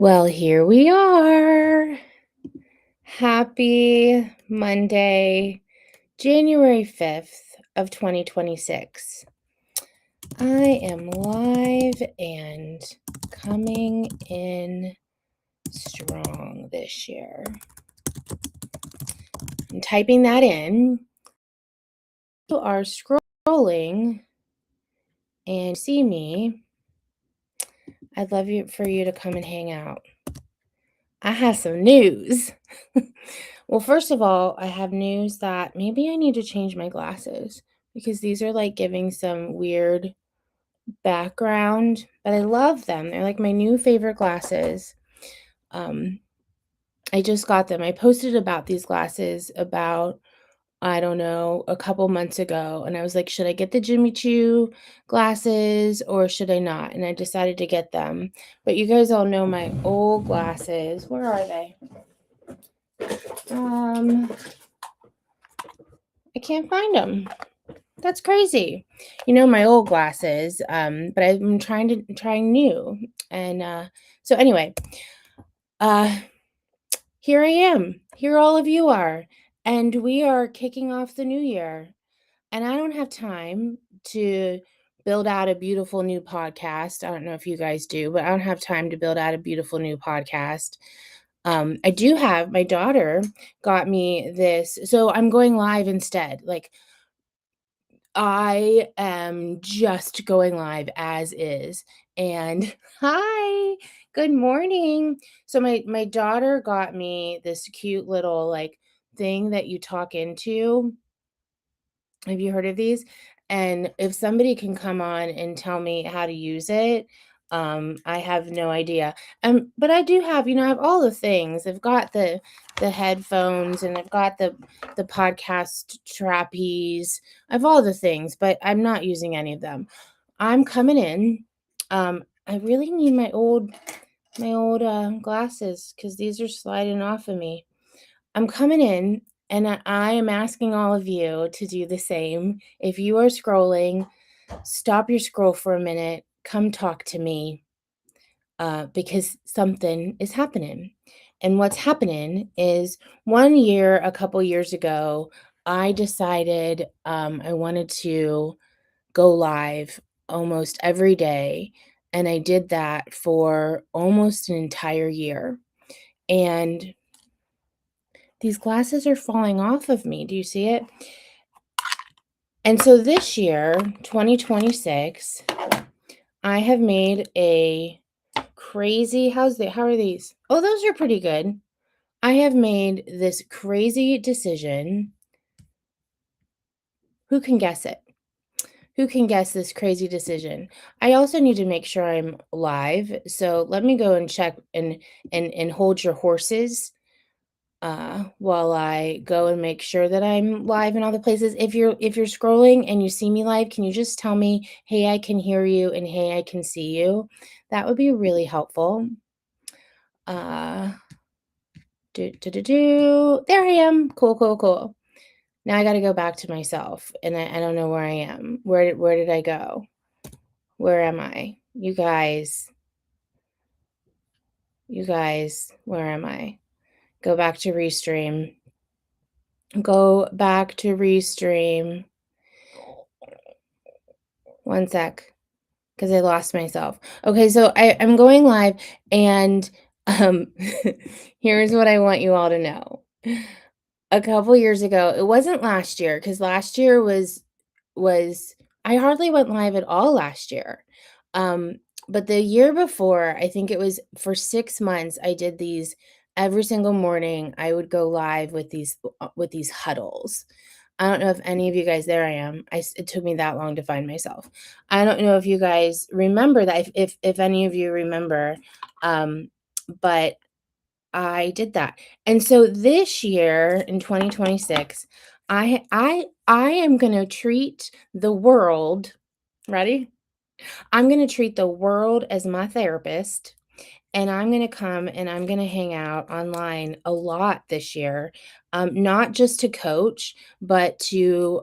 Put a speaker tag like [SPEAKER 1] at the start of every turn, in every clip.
[SPEAKER 1] Well, here we are. Happy Monday, January 5th of 2026. I am live and coming in strong this year. I'm typing that in. You are scrolling and see me. I'd love for you to come and hang out. I have some news. Well, first of all, I have news that maybe I need to change my glasses because these are like giving some weird background, but I love them. They're like my new favorite glasses. Um, I just got them. I posted about these glasses about, I don't know, a couple months ago. And I was like, should I get the Jimmy Choo glasses or should I not? And I decided to get them. But you guys all know my old glasses. Where are they? I can't find them. That's crazy. You know, my old glasses, but I'm trying new. And so anyway, uh here I am. Here all of you are. And we are kicking off the new year. And I don't have time to build out a beautiful new podcast. I don't know if you guys do, but I don't have time to build out a beautiful new podcast. I do have my daughter got me this. So I'm going live instead. Like I am just going live as is. And hi, good morning. So my daughter got me this cute little like thing that you talk into. Have you heard of these? And if somebody can come on and tell me how to use it, I have no idea. But I do have, I have all the things. I've got the headphones and I've got the podcast trapeze. I have all the things, but I'm not using any of them. I'm coming in. I really need my old glasses because these are sliding off of me. I'm coming in and I am asking all of you to do the same. If you are scrolling, stop your scroll for a minute, come talk to me because something is happening. And what's happening is one year, a couple years ago, I decided I wanted to go live almost every day. And I did that for almost an entire year. And these glasses are falling off of me. Do you see it? And so this year, 2026, I have made a crazy, how are these? Oh, those are pretty good. I have made this crazy decision. Who can guess it? Who can guess this crazy decision? I also need to make sure I'm live. So let me go and check and hold your horses while I go and make sure that I'm live in all the places. If you're scrolling and you see me live, can you just tell me, hey, I can hear you and hey, I can see you? That would be really helpful. Uh There I am. Cool, cool, cool. Now I gotta go back to myself and I don't know where I am. Where did I go? Where am I? You guys, where am I? Go back to Restream. Go back to Restream. One sec, because I lost myself. Okay, so I'm going live, and um, here's what I want you all to know. A couple years ago, it wasn't last year, because last year was I hardly went live at all last year. Um, but the year before, I think it was for 6 months, I did these every single morning. I would go live with these huddles. I don't know if any of you guys, there I am. It took me that long to find myself. I don't know if you guys remember that, if any of you remember, but I did that. And so this year in 2026, I am going to treat the world, ready? I'm going to treat the world as my therapist, and I'm going to come and I'm going to hang out online a lot this year. Not just to coach, but to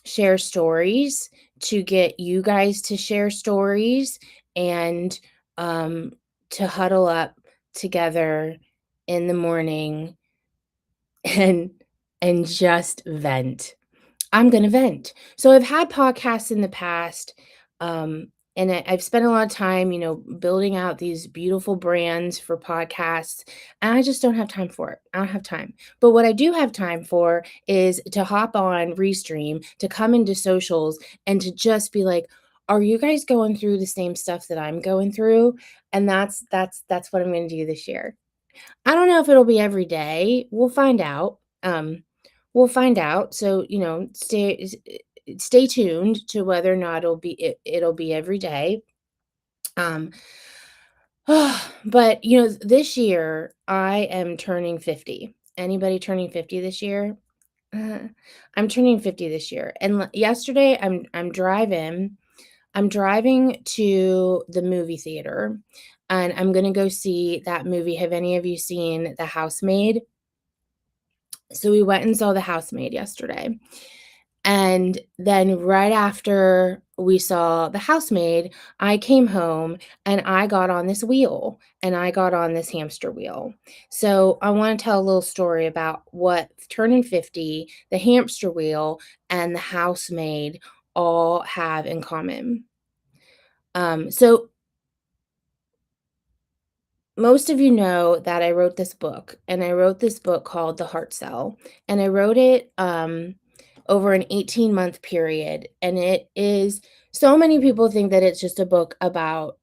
[SPEAKER 1] share stories, to get you guys to share stories, and to huddle up together in the morning and just vent. I'm gonna vent. So I've had podcasts in the past, and I've spent a lot of time, building out these beautiful brands for podcasts, and I just don't have time for it. I don't have time. But what I do have time for is to hop on Restream, to come into socials, and to just be like, "Are you guys going through the same stuff that I'm going through?" And that's what I'm gonna do this year. I don't know if it'll be every day. We'll find out. We'll find out. So, stay tuned to whether or not it'll be every day. Um, but this year I am turning 50. Anybody turning 50 this year? Uh, I'm turning 50 this year. And yesterday I'm driving to the movie theater and I'm going to go see that movie. Have any of you seen The Housemaid? So we went and saw The Housemaid yesterday. And then right after we saw The Housemaid, I came home and I got on this wheel and I got on this hamster wheel. So I want to tell a little story about what turning 50, the hamster wheel, and the housemaid all have in common. So most of you know that I wrote this book, and I wrote this book called The Heart Cell, and I wrote it over an 18-month period. And it is so many people think that it's just a book about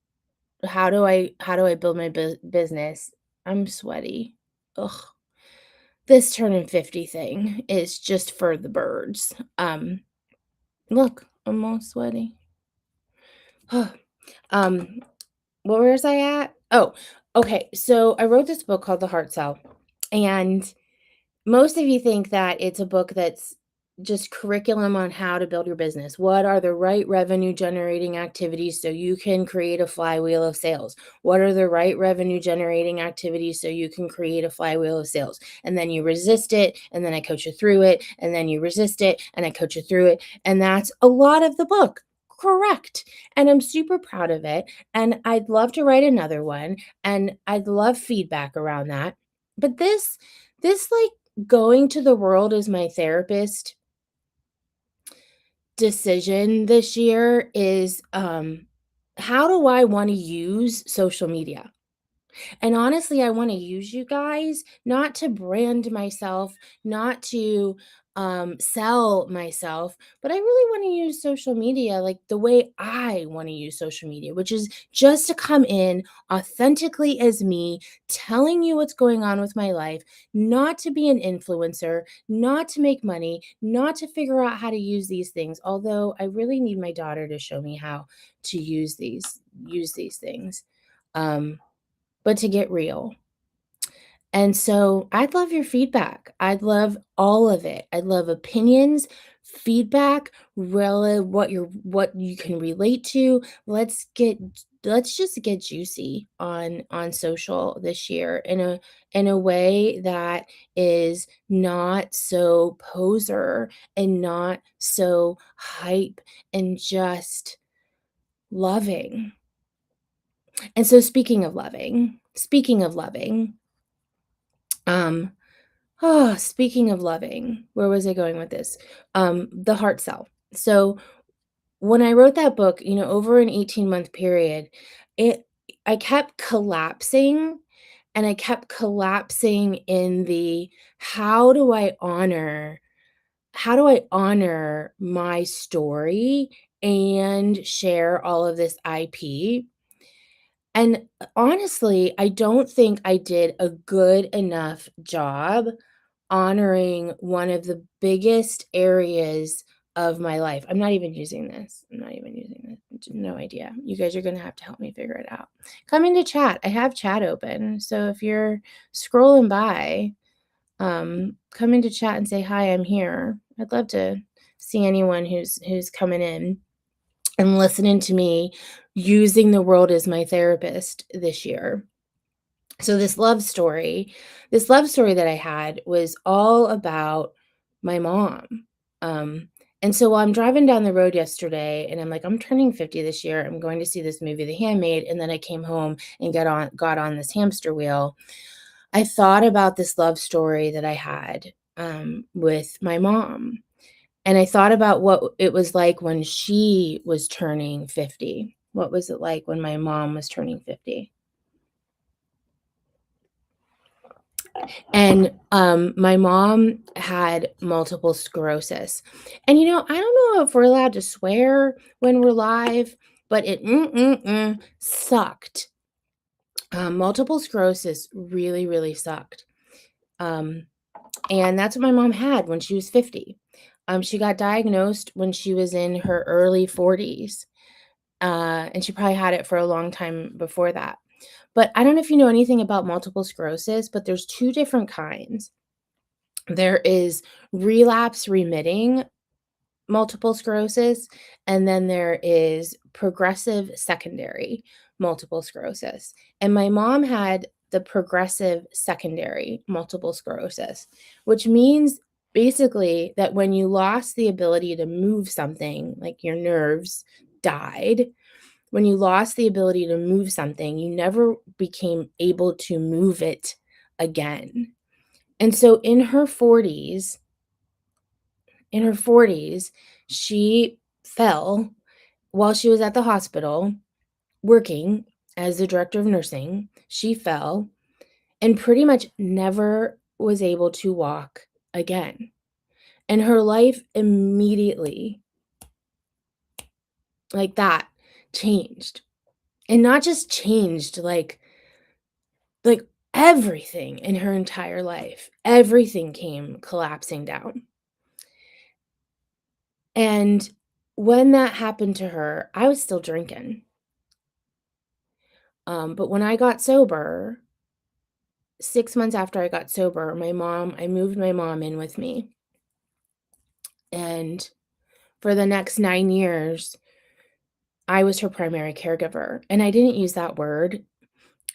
[SPEAKER 1] how do I build my business. I'm sweaty. Ugh. This turning 50 thing is just for the birds. Look, I'm all sweaty. um, where was I at? Oh, okay. So I wrote this book called The Heart Cell, and most of you think that it's a book that's just curriculum on how to build your business. What are the right revenue generating activities so you can create a flywheel of sales? What are the right revenue generating activities so you can create a flywheel of sales? And then you resist it, and then I coach you through it, and then you resist it, and I coach you through it. And that's a lot of the book. Correct. And I'm super proud of it. And I'd love to write another one, and I'd love feedback around that. But this like going to the world as my therapist decision this year is how do I want to use social media? And honestly, I wanna use you guys not to brand myself, not to, sell myself, but I really wanna use social media like the way I wanna use social media, which is just to come in authentically as me, telling you what's going on with my life, not to be an influencer, not to make money, not to figure out how to use these things, although I really need my daughter to show me how to use these things. Um but to get real. And so I'd love your feedback. I'd love all of it. I'd love opinions, feedback, really what you can relate to. Let's just get juicy on social this year in a way that is not so poser and not so hype and just loving. And so speaking of loving, um, speaking of loving, where was I going with this? The heart cell. So when I wrote that book, over an 18-month period, it I kept collapsing and I kept collapsing in the how do I honor my story and share all of this IP. And honestly, I don't think I did a good enough job honoring one of the biggest areas of my life. I'm not even using this. I'm not even using this. No idea. You guys are gonna have to help me figure it out. Come into chat. I have chat open. So if you're scrolling by, come into chat and say, "Hi, I'm here." I'd love to see anyone who's coming in and listening to me using the world as my therapist this year. So this love story that I had was all about my mom. Um, And so while I'm driving down the road yesterday and I'm like, I'm turning 50 this year. I'm going to see this movie, The Handmaid. And then I came home and got on this hamster wheel. I thought about this love story that I had with my mom. And I thought about what it was like when she was turning 50. What was it like when my mom was turning 50? And, my mom had multiple sclerosis. And, I don't know if we're allowed to swear when we're live, but it sucked. Multiple sclerosis really, really sucked. Um, and that's what my mom had when she was 50. She got diagnosed when she was in her early 40s, and she probably had it for a long time before that. But I don't know if you know anything about multiple sclerosis, but there's 2 different kinds. There is relapse remitting multiple sclerosis, and then there is progressive secondary multiple sclerosis. And my mom had the progressive secondary multiple sclerosis, which means basically that when you lost the ability to move something, like your nerves died, when you lost the ability to move something, you never became able to move it again. And so in her 40s, she fell while she was at the hospital working as the director of nursing. She fell and pretty much never was able to walk again. And her life immediately, like that, changed. And not just changed, like everything in her entire life, everything came collapsing down. And when that happened to her, I was still drinking. But when I got sober, 6 months after I got sober, I moved my mom in with me. And for the next 9 years, I was her primary caregiver. And I didn't use that word.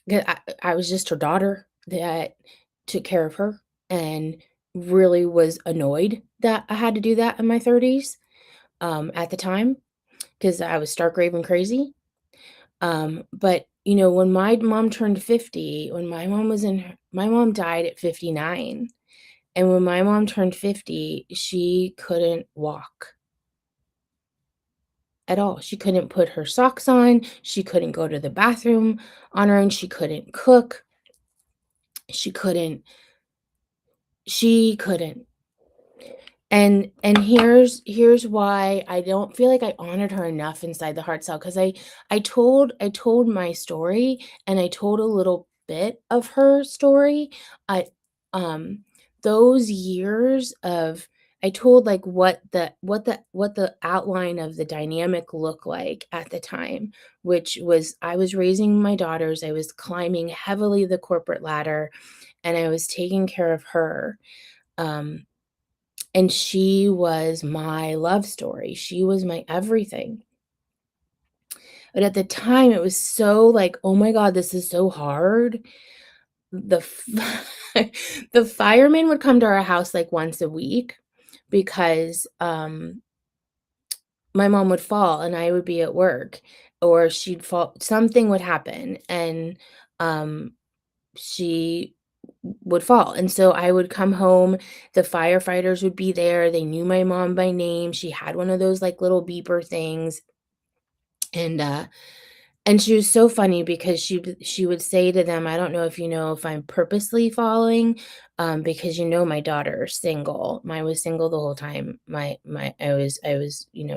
[SPEAKER 1] 'Cause I was just her daughter that took care of her and really was annoyed that I had to do that in my 30s, at the time, because I was stark raving crazy. But, when my mom turned 50, when my mom died at 59, and when my mom turned 50, she couldn't walk at all. She couldn't put her socks on, she couldn't go to the bathroom on her own, she couldn't cook, she couldn't. And here's why I don't feel like I honored her enough inside the heart cell, because I told my story, and I told a little bit of her story. I um those years of I told like what the outline of the dynamic looked like at the time, which was I was raising my daughters, I was climbing heavily the corporate ladder, and I was taking care of her. Um and she was my love story. She was my everything. But at the time, it was so like, "Oh my god, this is so hard." The the firemen would come to our house, like, once a week because, my mom would fall and I would be at work, or she'd fall something would happen, and, um, she would fall, and so I would come home, the firefighters would be there, they knew my mom by name, she had one of those, like, little beeper things, and, uh and she was so funny because she would say to them, "I don't know if you know if I'm purposely falling, because my daughter's single." I was single the whole time. I was,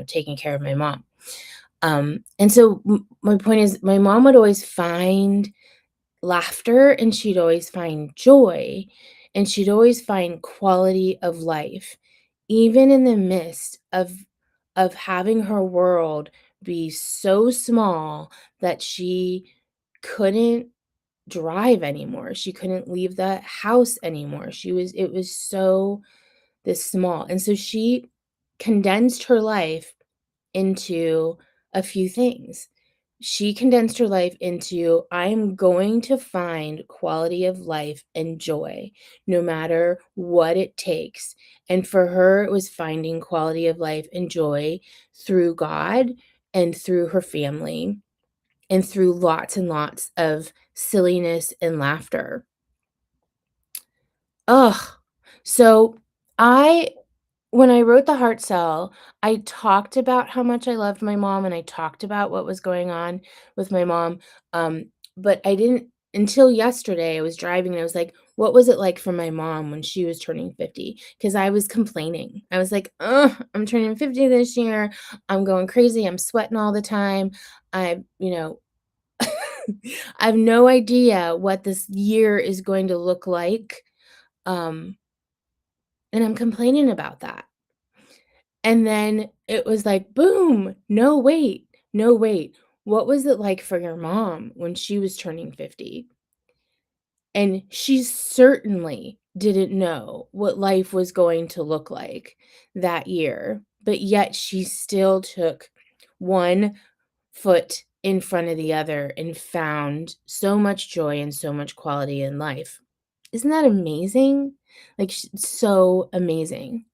[SPEAKER 1] taking care of my mom. And so my point is my mom would always find laughter, and she'd always find joy, and she'd always find quality of life, even in the midst of having her world be so small that she couldn't drive anymore. She couldn't leave the house anymore. It was so this small. And so she condensed her life into a few things. she condensed her life into, I'm going to find quality of life and joy no matter what it takes. And for her, it was finding quality of life and joy through God and through her family and through lots and lots of silliness and laughter. Ugh. So I when I wrote The Heart Cell, I talked about how much I loved my mom, and I talked about what was going on with my mom, um, but I didn't until yesterday, I was driving, and I was like, "What was it like for my mom when she was turning 50?" Because I was complaining. I was like, "Ugh, I'm turning 50 this year. I'm going crazy. I'm sweating all the time. I" I have no idea what this year is going to look like, um, and I'm complaining about that. And then it was like, boom, no, wait, no, wait. What was it like for your mom when she was turning 50? And she certainly didn't know what life was going to look like that year, but yet she still took one foot in front of the other and found so much joy and so much quality in life. Isn't that amazing? Like, so amazing.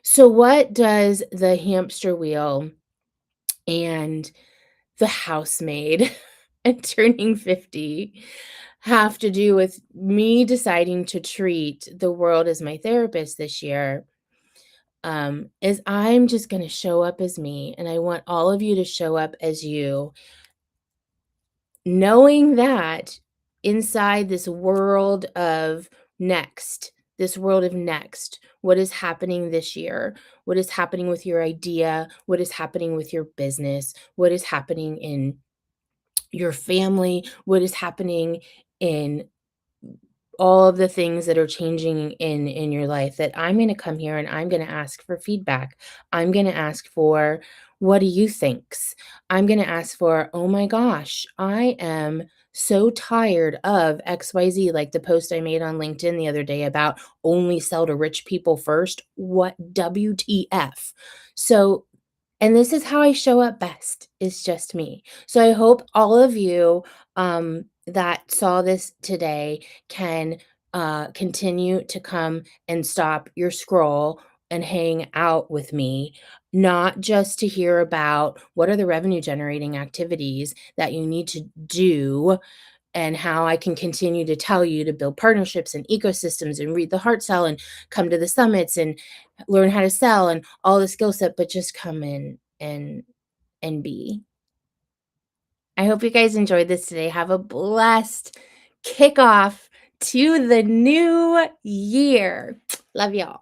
[SPEAKER 1] So, what does the hamster wheel and the housemaid and turning 50 have to do with me deciding to treat the world as my therapist this year? Is I'm just going to show up as me, and I want all of you to show up as you, knowing that inside this world of next, what is happening this year, what is happening with your idea, what is happening with your business, what is happening in your family, what is happening in all of the things that are changing in your life, that I'm going to come here and I'm going to ask for feedback. I'm going to ask for, what do you thinks? I'm going to ask for, oh my gosh, I am so tired of XYZ, like the post I made on LinkedIn the other day about only sell to rich people first. What WTF? So, and this is how I show up best, is just me. So I hope all of you that saw this today can continue to come and stop your scroll and hang out with me, not just to hear about what are the revenue generating activities that you need to do and how I can continue to tell you to build partnerships and ecosystems and read the heart cell and come to the summits and learn how to sell and all the skill set, but just come in and be. I hope you guys enjoyed this today. Have a blessed kickoff to the new year. Love y'all.